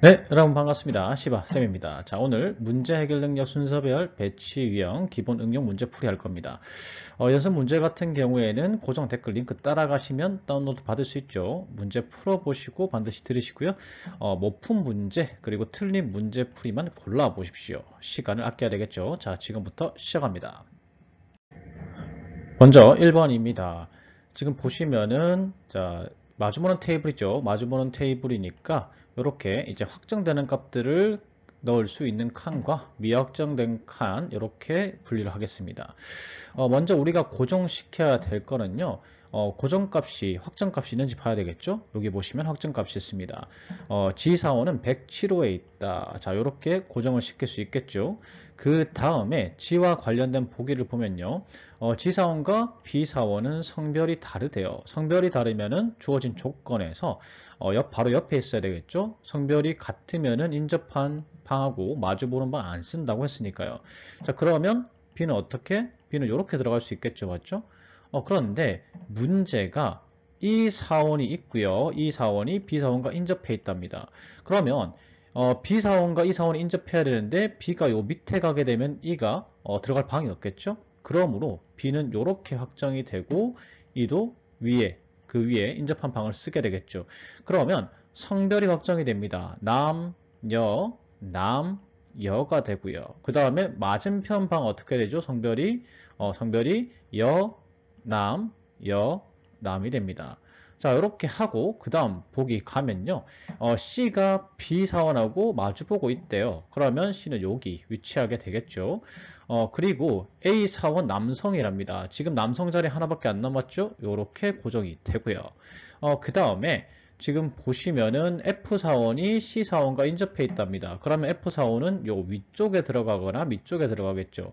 네, 여러분 반갑습니다. 시바쌤입니다. 자, 오늘 문제 해결 능력 순서별 배치 유형 기본 응용 문제 풀이 할 겁니다. 연습 문제 같은 경우에는 고정 댓글 링크 따라가시면 다운로드 받을 수 있죠. 문제 풀어보시고 반드시 들으시고요. 못 푼 문제 그리고 틀린 문제 풀이만 골라보십시오. 시간을 아껴야 되겠죠. 자, 지금부터 시작합니다. 먼저 1번입니다. 지금 보시면은 자, 마주보는 테이블 있죠. 마주보는 테이블이니까 이렇게 이제 확정되는 값들을 넣을 수 있는 칸과 미확정된 칸 이렇게 분리를 하겠습니다. 먼저 우리가 고정시켜야 될 거는요. 고정값이 확정값이 있는지 봐야 되겠죠. 여기 보시면 확정값이 있습니다. G4호는 107호에 있다. 자, 이렇게 고정을 시킬 수 있겠죠. 그 다음에 G와 관련된 보기를 보면요. G4원과 B4원은 성별이 다르대요. 성별이 다르면은 주어진 조건에서 바로 옆에 있어야 되겠죠. 성별이 같으면은 인접한 방하고 마주보는 방 안 쓴다고 했으니까요. 자, 그러면 B는 어떻게? B는 이렇게 들어갈 수 있겠죠. 맞죠? 그런데 문제가 이 사원이 있고요. 이 사원이 B 사원과 인접해 있답니다. 그러면 B 사원과 이 사원이 인접해야 되는데 B가 요 밑에 가게 되면 E가 들어갈 방이 없겠죠? 그러므로 B는 이렇게 확정이 되고 E도 위에 그 위에 인접한 방을 쓰게 되겠죠. 그러면 성별이 확정이 됩니다. 남, 여, 남, 여가 되고요. 그 다음에 맞은편 방 어떻게 되죠? 성별이 여, 남, 여, 남이 됩니다. 자, 이렇게 하고 그 다음 보기 가면요. C가 B 사원하고 마주보고 있대요. 그러면 C는 여기 위치하게 되겠죠. 그리고 A 사원 남성이랍니다. 지금 남성 자리 하나밖에 안 남았죠? 이렇게 고정이 되고요. 그 다음에 지금 보시면은 F4원이 C4원과 인접해 있답니다. 그러면 F4원은 요 위쪽에 들어가거나 밑쪽에 들어가겠죠.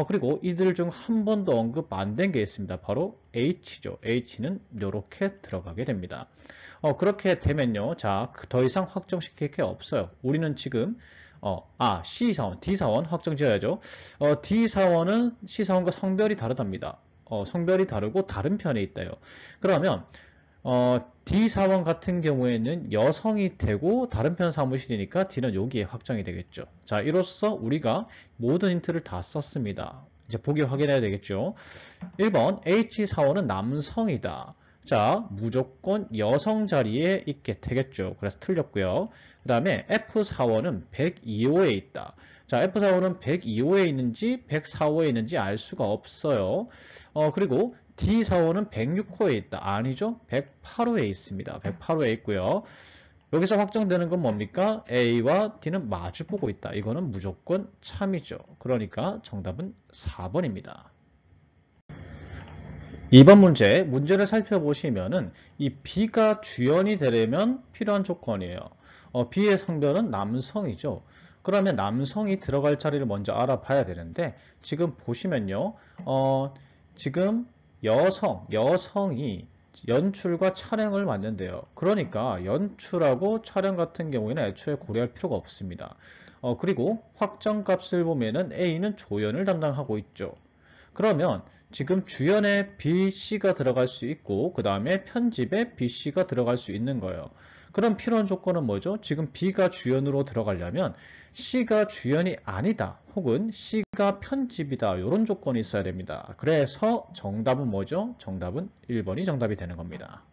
그리고 이들 중 한 번도 언급 안 된 게 있습니다. 바로 H죠. H는 이렇게 들어가게 됩니다. 그렇게 되면요. 자, 더 이상 확정시킬 게 없어요. 우리는 지금 C사원, D사원 확정 지어야죠. D사원은 C사원과 성별이 다르답니다. 성별이 다르고 다른 편에 있다요. 그러면 D사원 같은 경우에는 여성이 되고 다른 편 사무실이니까 D는 여기에 확정이 되겠죠. 자, 이로써 우리가 모든 힌트를 다 썼습니다. 이제 보기 확인해야 되겠죠. 1번 H사원은 남성이다. 자, 무조건 여성 자리에 있게 되겠죠. 그래서 틀렸고요. 그 다음에 F4원은 102호에 있다. 자, F4원은 102호에 있는지 104호에 있는지 알 수가 없어요. 그리고 D4호는 106호에 있다. 아니죠. 108호에 있습니다. 108호에 있고요. 여기서 확정되는 건 뭡니까? A와 D는 마주보고 있다. 이거는 무조건 참이죠. 그러니까 정답은 4번입니다. 2번 문제를 살펴보시면은 이 B가 주연이 되려면 필요한 조건이에요. B의 성별은 남성이죠. 그러면 남성이 들어갈 자리를 먼저 알아봐야 되는데 지금 보시면요. 지금 여성이 연출과 촬영을 맡는데요. 그러니까 연출하고 촬영 같은 경우에는 애초에 고려할 필요가 없습니다. 그리고 확정값을 보면은 A는 조연을 담당하고 있죠. 그러면 지금 주연에 BC가 들어갈 수 있고 그 다음에 편집에 BC가 들어갈 수 있는 거예요. 그럼 필요한 조건은 뭐죠? 지금 B가 주연으로 들어가려면 C가 주연이 아니다 혹은 C가 편집이다 이런 조건이 있어야 됩니다. 그래서 정답은 뭐죠? 정답은 1번이 정답이 되는 겁니다.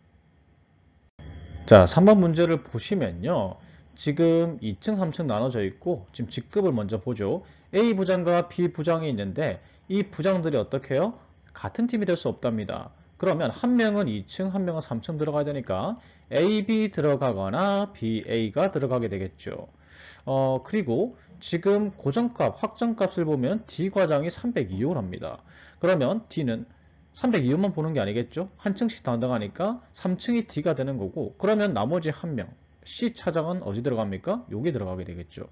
자, 3번 문제를 보시면요. 지금 2층, 3층 나눠져 있고 지금 직급을 먼저 보죠. A 부장과 B 부장이 있는데 이 부장들이 어떻게 해요? 같은 팀이 될 수 없답니다. 그러면 한 명은 2층, 한 명은 3층 들어가야 되니까 AB 들어가거나 BA가 들어가게 되겠죠. 그리고 지금 고정값, 확정값을 보면 D 과장이 302호랍니다. 그러면 D는 302호만 보는 게 아니겠죠? 한 층씩 담당하니까 3층이 D가 되는 거고 그러면 나머지 한 명, C 차장은 어디 들어갑니까? 여기 들어가게 되겠죠.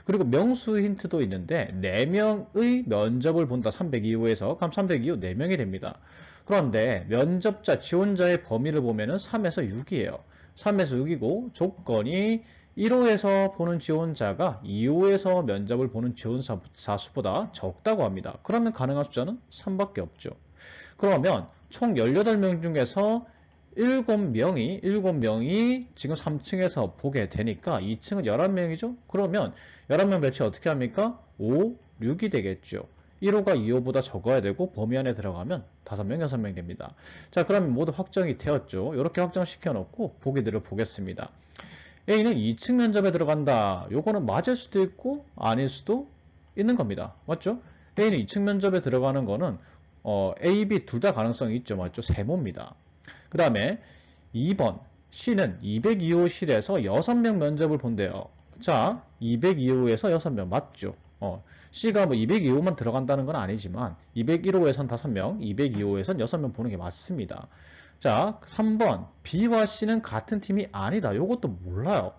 그리고 명수 힌트도 있는데 4명의 면접을 본다. 302호에서 그럼 302호 4명이 됩니다. 그런데 면접자, 지원자의 범위를 보면은 3에서 6이에요. 3에서 6이고 조건이 1호에서 보는 지원자가 2호에서 면접을 보는 지원자 수보다 적다고 합니다. 그러면 가능한 숫자는 3밖에 없죠. 그러면 총 18명 중에서 7명이 지금 3층에서 보게 되니까 2층은 11명이죠? 그러면 11명 배치 어떻게 합니까? 5, 6이 되겠죠. 1호가 2호보다 적어야 되고 범위 안에 들어가면 5명, 6명 됩니다. 자, 그러면 모두 확정이 되었죠. 이렇게 확정시켜 놓고 보기들을 보겠습니다. A는 2층 면접에 들어간다. 요거는 맞을 수도 있고 아닐 수도 있는 겁니다. 맞죠? A는 2층 면접에 들어가는 거는 A, B 둘 다 가능성이 있죠. 맞죠? 세모입니다. 그 다음에 2번 C는 202호실에서 6명 면접을 본대요. 자, 202호에서 6명 맞죠? C가 뭐 202호만 들어간다는 건 아니지만 201호에선 5명, 202호에선 6명 보는 게 맞습니다. 자, 3번 B와 C는 같은 팀이 아니다. 이것도 몰라요.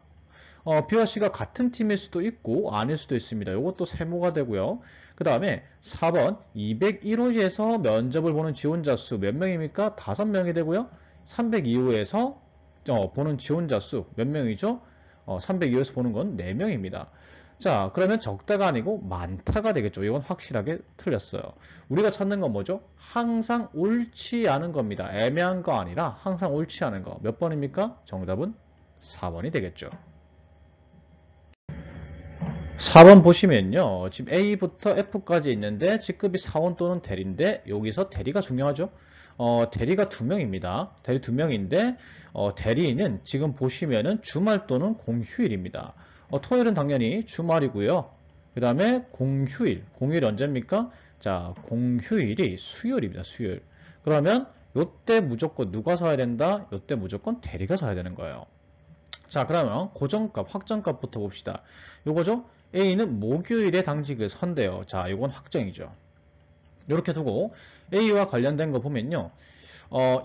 B와 C가 같은 팀일 수도 있고 아닐 수도 있습니다. 이것도 세모가 되고요. 그 다음에 4번 201호에서 면접을 보는 지원자 수 몇 명입니까? 5명이 되고요. 302호에서 보는 지원자 수 몇 명이죠? 302호에서 보는 건 4명입니다. 자, 그러면 적다가 아니고 많다가 되겠죠. 이건 확실하게 틀렸어요. 우리가 찾는 건 뭐죠? 항상 옳지 않은 겁니다. 애매한 거 아니라 항상 옳지 않은 거. 몇 번입니까? 정답은 4번이 되겠죠. 4번 보시면요. 지금 A부터 F까지 있는데 직급이 사원 또는 대리인데 여기서 대리가 중요하죠. 대리가 2명입니다. 대리 2명인데 대리인은 지금 보시면은 주말 또는 공휴일입니다. 토요일은 당연히 주말이고요. 그 다음에 공휴일 언제입니까? 자, 공휴일이 수요일입니다. 수요일. 그러면 요때 무조건 누가 서야 된다? 요때 무조건 대리가 서야 되는 거예요. 자, 그러면 고정값, 확정값부터 봅시다. 요거죠? A는 목요일에 당직을 선대요. 자, 이건 확정이죠. 이렇게 두고 A와 관련된 거 보면요.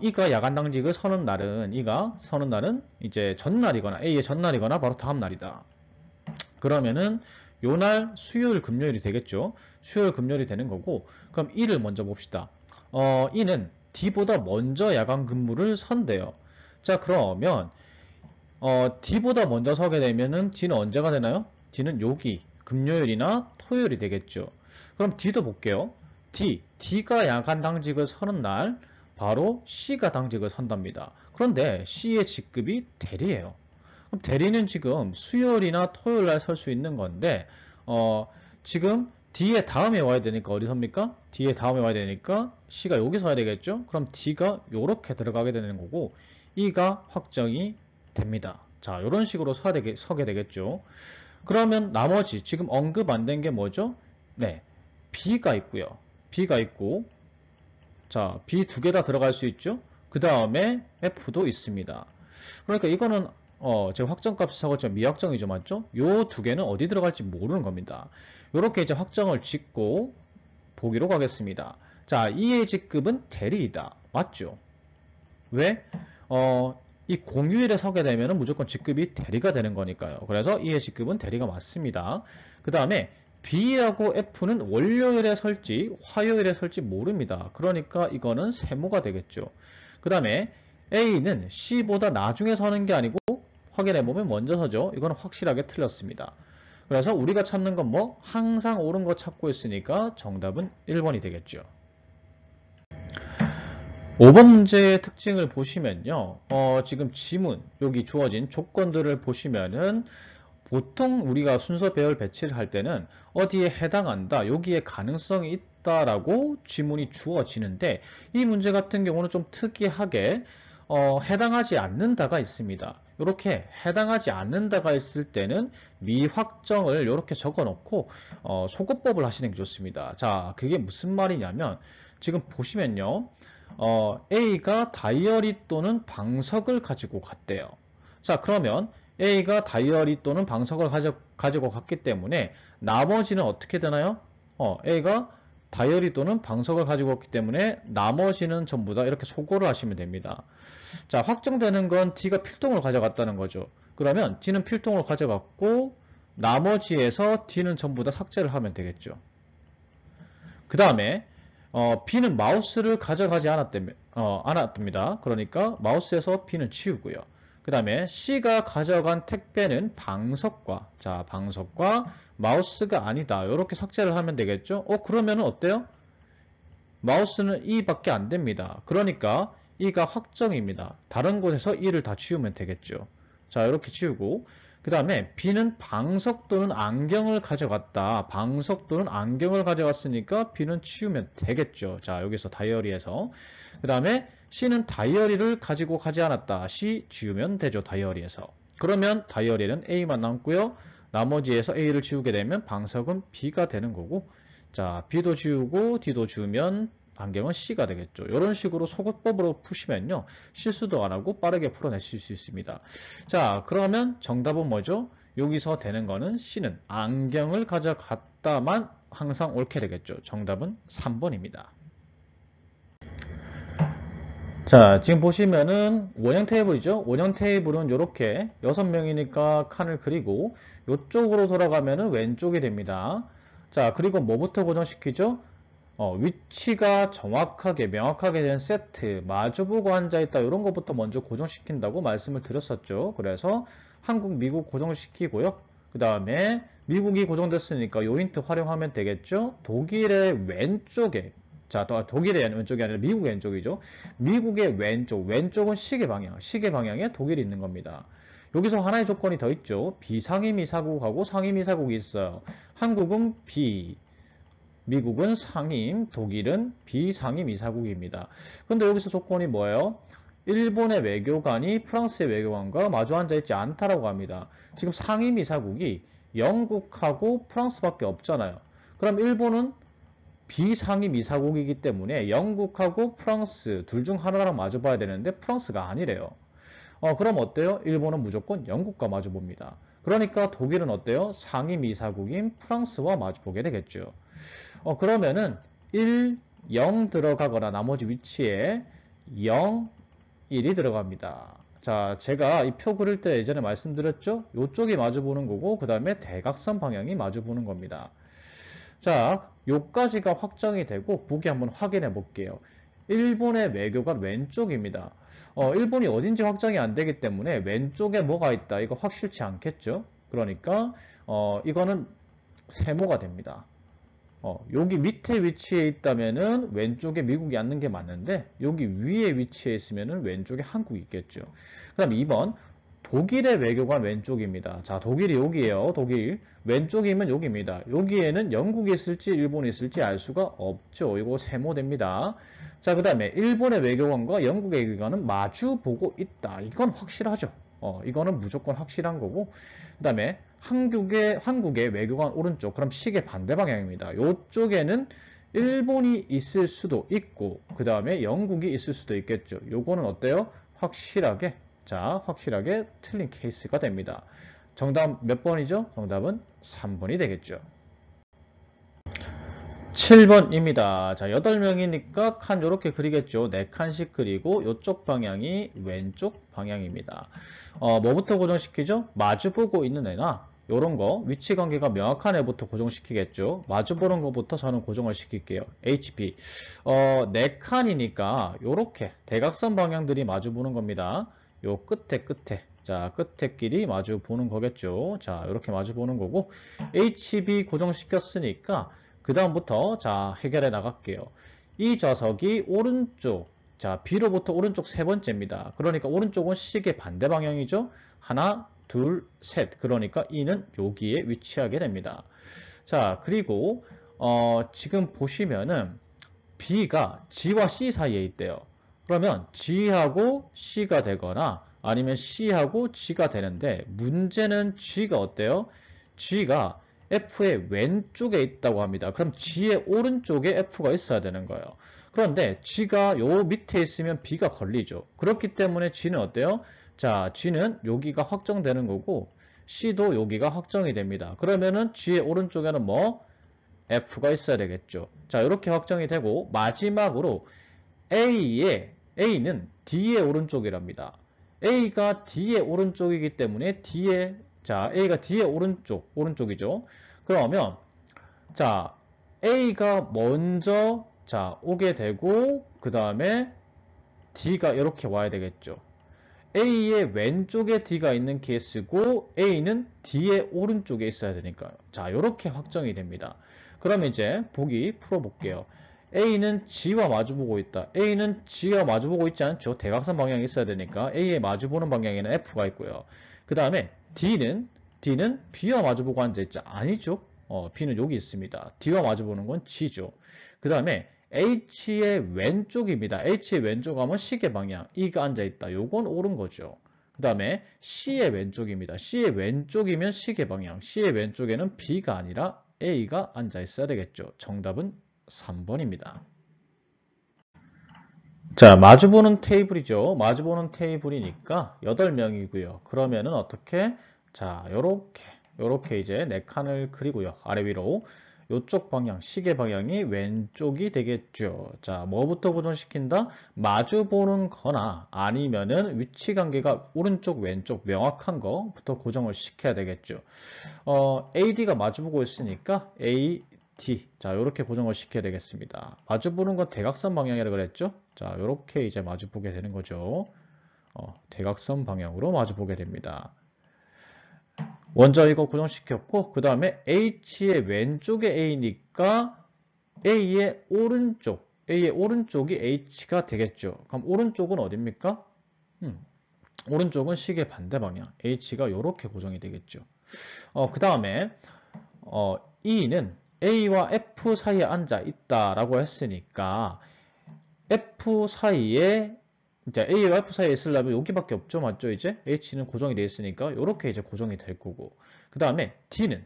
이가 야간 당직을 서는 날은 이제 전날이거나 A의 전날이거나 바로 다음 날이다. 그러면은 요날 수요일 금요일이 되겠죠. 수요일 금요일이 되는 거고 그럼 E를 먼저 봅시다. E는 D보다 먼저 야간 근무를 선대요. 자, 그러면 D보다 먼저 서게 되면은 D는 언제가 되나요? D는 여기 금요일이나 토요일이 되겠죠. 그럼 D도 볼게요. D가 야간 당직을 서는 날 바로 C가 당직을 선답니다. 그런데 C의 직급이 대리예요. 그럼 대리는 지금 수요일이나 토요일 날 설 수 있는 건데 지금 D의 다음에 와야 되니까 어디 섭니까? D의 다음에 와야 되니까 C가 여기 서야 되겠죠? 그럼 D가 요렇게 들어가게 되는 거고 E가 확정이 됩니다. 자, 이런 식으로 서게 되겠죠. 그러면 나머지 지금 언급 안 된 게 뭐죠? 네, B가 있고요. B가 있고 자, B 2개 다 들어갈 수 있죠. 그 다음에 F도 있습니다. 그러니까 이거는 제가 확정값을 적었지만 미확정이죠. 맞죠? 요 2개는 어디 들어갈지 모르는 겁니다. 이렇게 이제 확정을 짓고 보기로 가겠습니다. 자, E의 직급은 대리이다. 맞죠? 왜? 이 공휴일에 서게 되면 무조건 직급이 대리가 되는 거니까요. 그래서 E의 직급은 대리가 맞습니다. 그 다음에 B하고 F는 월요일에 설지 화요일에 설지 모릅니다. 그러니까 이거는 세모가 되겠죠. 그 다음에 A는 C보다 나중에 서는 게 아니고 확인해보면 먼저 서죠. 이거는 확실하게 틀렸습니다. 그래서 우리가 찾는 건 뭐? 항상 옳은 거 찾고 있으니까 정답은 1번이 되겠죠. 5번 문제의 특징을 보시면요. 지금 지문, 여기 주어진 조건들을 보시면은 보통 우리가 순서 배열 배치를 할 때는 어디에 해당한다, 여기에 가능성이 있다라고 지문이 주어지는데 이 문제 같은 경우는 좀 특이하게 해당하지 않는다가 있습니다. 이렇게 해당하지 않는다가 있을 때는 미확정을 이렇게 적어 놓고 소거법을 하시는 게 좋습니다. 자, 그게 무슨 말이냐면 지금 보시면요. A가 다이어리 또는 방석을 가지고 갔대요. 자, 그러면 A가 다이어리 또는 방석을 가지고 갔기 때문에 나머지는 어떻게 되나요? A가 다이어리 또는 방석을 가지고 왔기 때문에 나머지는 전부 다 이렇게 소거를 하시면 됩니다. 자, 확정되는 건 D가 필통을 가져갔다는 거죠. 그러면 D는 필통을 가져갔고 나머지에서 D는 전부 다 삭제를 하면 되겠죠. 그 다음에 B는 마우스를 가져가지 않았답니다. 그러니까 마우스에서 B는 치우고요. 그 다음에 C가 가져간 택배는 방석과 마우스가 아니다. 이렇게 삭제를 하면 되겠죠. 그러면은 어때요? 마우스는 2밖에 안 됩니다. 그러니까 E가 확정입니다. 다른 곳에서 E를 다 지우면 되겠죠. 자, 이렇게 지우고 그 다음에 B는 방석 또는 안경을 가져갔다. 방석 또는 안경을 가져갔으니까 B는 치우면 되겠죠. 자, 여기서 다이어리에서. 그 다음에 C는 다이어리를 가지고 가지 않았다. C 지우면 되죠. 다이어리에서. 그러면 다이어리는 A만 남고요. 나머지에서 A를 지우게 되면 방석은 B가 되는 거고, 자, B도 지우고 D도 지우면 안경은 C가 되겠죠. 이런 식으로 소거법으로 푸시면요, 실수도 안 하고 빠르게 풀어내실 수 있습니다. 자, 그러면 정답은 뭐죠? 여기서 되는 거는 C는 안경을 가져갔다만 항상 옳게 되겠죠. 정답은 3번입니다. 자, 지금 보시면은 원형 테이블이죠. 원형 테이블은 이렇게 6명이니까 칸을 그리고 이쪽으로 돌아가면은 왼쪽이 됩니다. 자, 그리고 뭐부터 고정시키죠? 위치가 정확하게 명확하게 된 세트, 마주보고 앉아있다 이런 것부터 먼저 고정시킨다고 말씀을 드렸었죠. 그래서 한국, 미국 고정시키고요. 그 다음에 미국이 고정됐으니까 요 힌트 활용하면 되겠죠. 독일의 왼쪽에, 자, 독일의 왼쪽이 아니라 미국의 왼쪽이죠. 미국의 왼쪽은 시계 방향에 독일이 있는 겁니다. 여기서 하나의 조건이 더 있죠. 비상임이사국하고 상임이사국이 있어요. 한국은 비, 미국은 상임, 독일은 비상임이사국입니다. 근데 여기서 조건이 뭐예요? 일본의 외교관이 프랑스의 외교관과 마주 앉아있지 않다라고 합니다. 지금 상임이사국이 영국하고 프랑스밖에 없잖아요. 그럼 일본은 비상임이사국이기 때문에 영국하고 프랑스 둘 중 하나랑 마주 봐야 되는데 프랑스가 아니래요. 그럼 어때요? 일본은 무조건 영국과 마주 봅니다. 그러니까 독일은 어때요? 상임이사국인 프랑스와 마주 보게 되겠죠. 그러면은 1, 0 들어가거나 나머지 위치에 0, 1이 들어갑니다. 자, 제가 이 표 그릴 때 예전에 말씀드렸죠? 이쪽이 마주 보는 거고 그 다음에 대각선 방향이 마주 보는 겁니다. 자, 요까지가 확정이 되고 보기 한번 확인해 볼게요. 일본의 외교관 왼쪽입니다. 일본이 어딘지 확정이 안 되기 때문에 왼쪽에 뭐가 있다 이거 확실치 않겠죠? 그러니까 이거는 세모가 됩니다. 여기 밑에 위치해 있다면은 왼쪽에 미국이 앉는 게 맞는데 여기 위에 위치해 있으면은 왼쪽에 한국이 있겠죠. 그 다음 2번 독일의 외교관 왼쪽입니다. 자, 독일이 여기에요. 독일 왼쪽이면 여기입니다. 여기에는 영국이 있을지 일본이 있을지 알 수가 없죠. 이거 세모됩니다. 자, 그 다음에 일본의 외교관과 영국의 외교관은 마주 보고 있다. 이건 확실하죠. 이거는 무조건 확실한 거고 그 다음에 한국의 외교관 오른쪽, 그럼 시계 반대 방향입니다. 이쪽에는 일본이 있을 수도 있고 그 다음에 영국이 있을 수도 있겠죠. 요거는 어때요? 확실하게 틀린 케이스가 됩니다. 정답 몇 번이죠? 정답은 3번이 되겠죠. 7번입니다. 자, 8명이니까 칸 요렇게 그리겠죠. 4칸씩 그리고 요쪽 방향이 왼쪽 방향입니다. 뭐부터 고정시키죠? 마주보고 있는 애나 요런 거 위치 관계가 명확한 애부터 고정시키겠죠. 마주보는 것부터 저는 고정을 시킬게요. HP. 4칸이니까 요렇게 대각선 방향들이 마주보는 겁니다. 요 끝에 자, 끝에끼리 마주 보는 거겠죠. 자, 이렇게 마주 보는 거고 HB 고정시켰으니까 그 다음부터 자, 해결해 나갈게요. 이 좌석이 오른쪽, 자, B로부터 오른쪽 세 번째입니다. 그러니까 오른쪽은 시계 반대 방향이죠. 하나, 둘, 셋. 그러니까 E는 여기에 위치하게 됩니다. 자, 그리고 지금 보시면은 B가 G와 C 사이에 있대요. 그러면 G하고 C가 되거나 아니면 C하고 G가 되는데 문제는 G가 어때요? G가 F의 왼쪽에 있다고 합니다. 그럼 G의 오른쪽에 F가 있어야 되는 거예요. 그런데 G가 요 밑에 있으면 B가 걸리죠. 그렇기 때문에 G는 어때요? 자, G는 여기가 확정되는 거고 C도 여기가 확정이 됩니다. 그러면은 G의 오른쪽에는 뭐? F가 있어야 되겠죠. 자, 이렇게 확정이 되고 마지막으로 A는 D의 오른쪽이랍니다. A가 D의 오른쪽이기 때문에 A가 D의 오른쪽이죠. 그러면 자, A가 먼저 자, 오게 되고 그 다음에 D가 이렇게 와야 되겠죠. A의 왼쪽에 D가 있는 케이스고 A는 D의 오른쪽에 있어야 되니까요. 자, 이렇게 확정이 됩니다. 그럼 이제 보기 풀어볼게요. A는 G와 마주보고 있다. A는 G와 마주보고 있지 않죠. 대각선 방향이 있어야 되니까 A에 마주보는 방향에는 F가 있고요. 그 다음에 D는 B와 마주보고 앉아있죠. 아니죠. B는 여기 있습니다. D와 마주보는 건 G죠. 그 다음에 H의 왼쪽입니다. H의 왼쪽 하면 시계 방향. E가 앉아있다. 요건 옳은 거죠. 그 다음에 C의 왼쪽입니다. C의 왼쪽이면 시계 방향. C의 왼쪽에는 B가 아니라 A가 앉아있어야 되겠죠. 정답은 3번입니다. 자, 마주보는 테이블이죠. 마주보는 테이블이니까 8명이고요. 그러면은 어떻게? 자, 요렇게 이제 4칸을 그리고요. 아래 위로. 요쪽 방향, 시계 방향이 왼쪽이 되겠죠. 자, 뭐부터 고정시킨다? 마주보는 거나 아니면은 위치 관계가 오른쪽, 왼쪽 명확한 거부터 고정을 시켜야 되겠죠. AD가 마주보고 있으니까 AD. 자, 요렇게 고정을 시켜야 되겠습니다. 마주보는 건 대각선 방향이라 그랬죠? 자, 요렇게 이제 마주보게 되는 거죠. 대각선 방향으로 마주보게 됩니다. 먼저 이거 고정시켰고, 그 다음에 H의 왼쪽에 A니까 A의 오른쪽이 H가 되겠죠. 그럼 오른쪽은 어딥니까? 오른쪽은 시계 반대 방향. H가 이렇게 고정이 되겠죠. 그 다음에 E는 A와 F 사이에 앉아 있다라고 했으니까 F 사이에 이제 A와 F 사이에 있으려면 여기밖에 없죠. 맞죠? 이제 H는 고정이 되어 있으니까 이렇게 이제 고정이 될 거고. 그 다음에 D는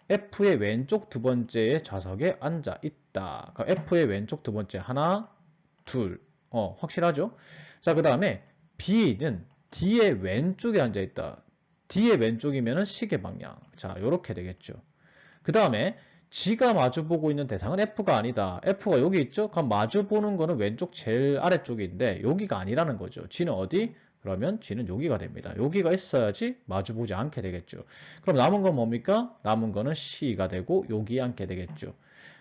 F의 왼쪽 두 번째의 좌석에 앉아 있다. 그러니까 F의 왼쪽 두 번째 하나, 둘. 확실하죠? 자, 그 다음에 B는 D의 왼쪽에 앉아 있다. D의 왼쪽이면은 시계 방향. 자, 이렇게 되겠죠. 그 다음에 G가 마주보고 있는 대상은 F가 아니다. F가 여기 있죠? 그럼 마주보는 거는 왼쪽 제일 아래쪽인데 여기가 아니라는 거죠. G는 어디? 그러면 G는 여기가 됩니다. 여기가 있어야지 마주보지 않게 되겠죠. 그럼 남은 건 뭡니까? 남은 거는 C가 되고 여기 앉게 되겠죠.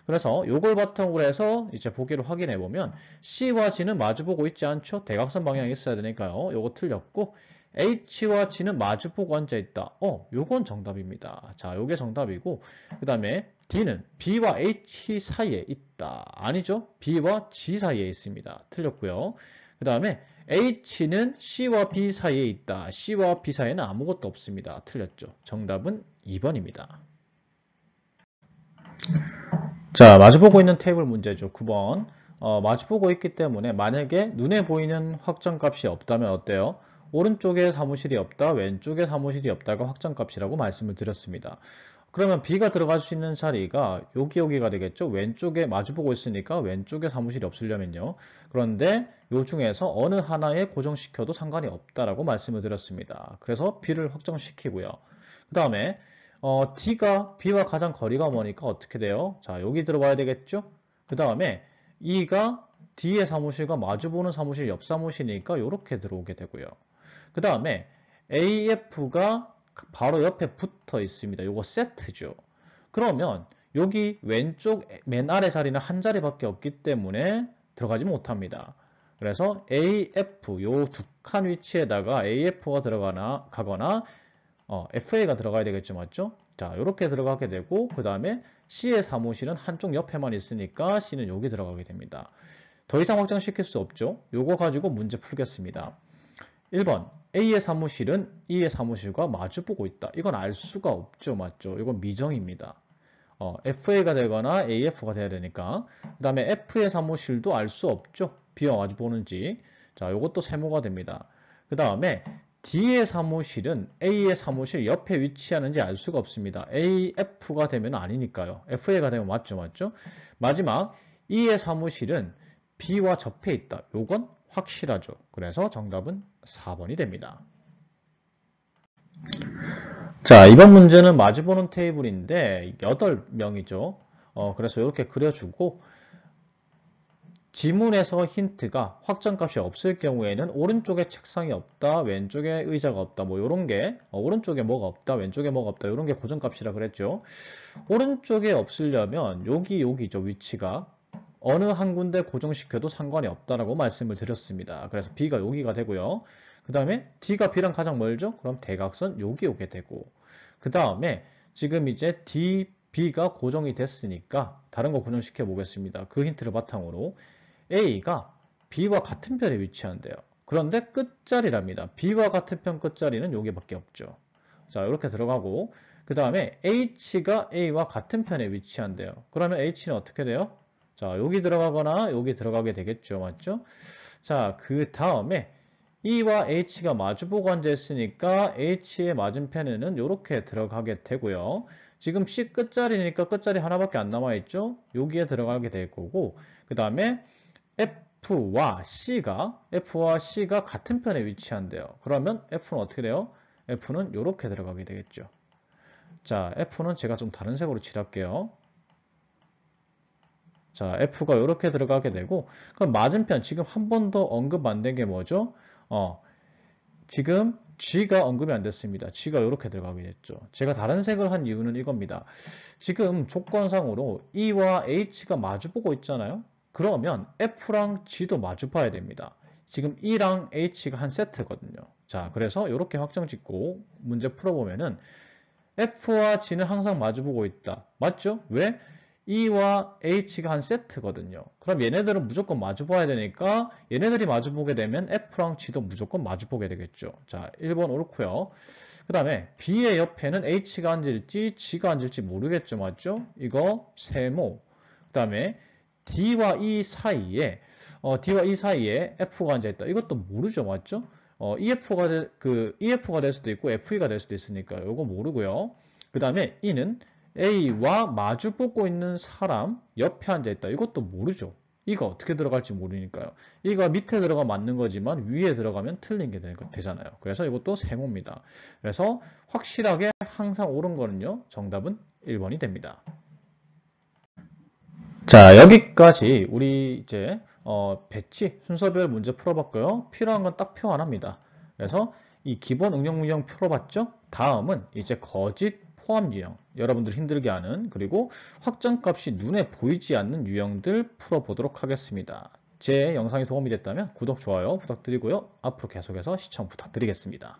그래서 요걸 바탕으로 해서 이제 보기를 확인해 보면 C와 G는 마주보고 있지 않죠? 대각선 방향이 있어야 되니까요. 요거 틀렸고 H와 G는 마주보고 앉아있다. 요건 정답입니다. 자, 요게 정답이고 그 다음에 D는 B와 H 사이에 있다. 아니죠? B와 G 사이에 있습니다. 틀렸고요. 그 다음에 H는 C와 B 사이에 있다. C와 B 사이에는 아무것도 없습니다. 틀렸죠. 정답은 2번입니다. 자, 마주보고 있는 테이블 문제죠. 9번. 마주보고 있기 때문에 만약에 눈에 보이는 확정값이 없다면 어때요? 오른쪽에 사무실이 없다, 왼쪽에 사무실이 없다가 확정값이라고 말씀을 드렸습니다. 그러면 B가 들어갈 수 있는 자리가 여기가 되겠죠. 왼쪽에 마주보고 있으니까 왼쪽에 사무실이 없으려면요. 그런데 요 중에서 어느 하나에 고정시켜도 상관이 없다라고 말씀을 드렸습니다. 그래서 B를 확정시키고요. 그 다음에 D가 B와 가장 거리가 머니까 어떻게 돼요? 자, 여기 들어와야 되겠죠? 그 다음에 E가 D의 사무실과 마주보는 사무실 옆 사무실이니까 이렇게 들어오게 되고요. 그 다음에 AF가 바로 옆에 붙어 있습니다. 요거 세트죠. 그러면 여기 왼쪽 맨 아래 자리는 한 자리밖에 없기 때문에 들어가지 못합니다. 그래서 AF 요 두 칸 위치에다가 AF가 가거나 FA가 들어가야 되겠죠. 맞죠? 자, 이렇게 들어가게 되고 그 다음에 C의 사무실은 한쪽 옆에만 있으니까 C는 여기 들어가게 됩니다. 더 이상 확장시킬 수 없죠. 요거 가지고 문제 풀겠습니다. 1번 A의 사무실은 E의 사무실과 마주보고 있다. 이건 알 수가 없죠. 맞죠? 이건 미정입니다. FA가 되거나 AF가 돼야 되니까. 그 다음에 F의 사무실도 알 수 없죠. B와 마주보는지. 자, 이것도 세모가 됩니다. 그 다음에 D의 사무실은 A의 사무실 옆에 위치하는지 알 수가 없습니다. AF가 되면 아니니까요. FA가 되면 맞죠. 맞죠? 마지막 E의 사무실은 B와 접해 있다. 요건 확실하죠. 그래서 정답은 4번이 됩니다. 자, 이번 문제는 마주보는 테이블인데 8명이죠. 그래서 이렇게 그려주고 지문에서 힌트가 확정값이 없을 경우에는 오른쪽에 책상이 없다, 왼쪽에 의자가 없다, 뭐 이런 게 오른쪽에 뭐가 없다, 왼쪽에 뭐가 없다 이런 게 고정값이라 그랬죠. 오른쪽에 없으려면 여기죠 위치가 어느 한 군데 고정시켜도 상관이 없다라고 말씀을 드렸습니다. 그래서 B가 여기가 되고요. 그 다음에 D가 B랑 가장 멀죠? 그럼 대각선 여기 오게 되고 그 다음에 지금 이제 D, B가 고정이 됐으니까 다른 거 고정시켜 보겠습니다. 그 힌트를 바탕으로 A가 B와 같은 편에 위치한대요. 그런데 끝자리랍니다. B와 같은 편 끝자리는 여기밖에 없죠. 자, 이렇게 들어가고 그 다음에 H가 A와 같은 편에 위치한대요. 그러면 H는 어떻게 돼요? 자, 여기 들어가거나 여기 들어가게 되겠죠. 맞죠? 자, 그 다음에 E와 H가 마주보고 앉아있으니까 H의 맞은편에는 이렇게 들어가게 되고요. 지금 C 끝자리니까 끝자리 하나밖에 안 남아있죠? 여기에 들어가게 될 거고 그 다음에 F와 C가 같은 편에 위치한대요. 그러면 F는 어떻게 돼요? F는 이렇게 들어가게 되겠죠. 자, F는 제가 좀 다른 색으로 칠할게요. 자, F가 이렇게 들어가게 되고 그럼 맞은편 지금 한 번 더 언급 안 된 게 뭐죠? 지금 G가 언급이 안 됐습니다. G가 이렇게 들어가게 됐죠. 제가 다른 색을 한 이유는 이겁니다. 지금 조건상으로 E와 H가 마주보고 있잖아요. 그러면 F랑 G도 마주봐야 됩니다. 지금 E랑 H가 한 세트거든요. 자, 그래서 이렇게 확정 짓고 문제 풀어보면은 F와 G는 항상 마주보고 있다. 맞죠? 왜? E와 H가 한 세트거든요. 그럼 얘네들은 무조건 마주봐야 되니까 얘네들이 마주보게 되면 F랑 G도 무조건 마주보게 되겠죠. 자, 1번 옳고요. 그 다음에 B의 옆에는 H가 앉을지 G가 앉을지 모르겠죠. 맞죠? 이거 세모. 그 다음에 D와 E 사이에 F가 앉아있다. 이것도 모르죠. 맞죠? EF가 될 수도 있고 FE가 될 수도 있으니까 이거 모르고요. 그 다음에 E는 A와 마주 보고 있는 사람 옆에 앉아있다. 이것도 모르죠. 이가 어떻게 들어갈지 모르니까요. 이가 밑에 들어가면 맞는 거지만 위에 들어가면 틀린 게 되잖아요. 그래서 이것도 세모입니다. 그래서 확실하게 항상 옳은 거는요. 정답은 1번이 됩니다. 자, 여기까지 우리 이제 배치 순서별 문제 풀어봤고요. 필요한 건 딱 표 하나입니다. 그래서 이 기본 응용 유형 풀어봤죠? 다음은 이제 거짓 포함 유형, 여러분들 힘들게 하는 그리고 확정값이 눈에 보이지 않는 유형들 풀어보도록 하겠습니다. 제 영상이 도움이 됐다면 구독, 좋아요 부탁드리고요. 앞으로 계속해서 시청 부탁드리겠습니다.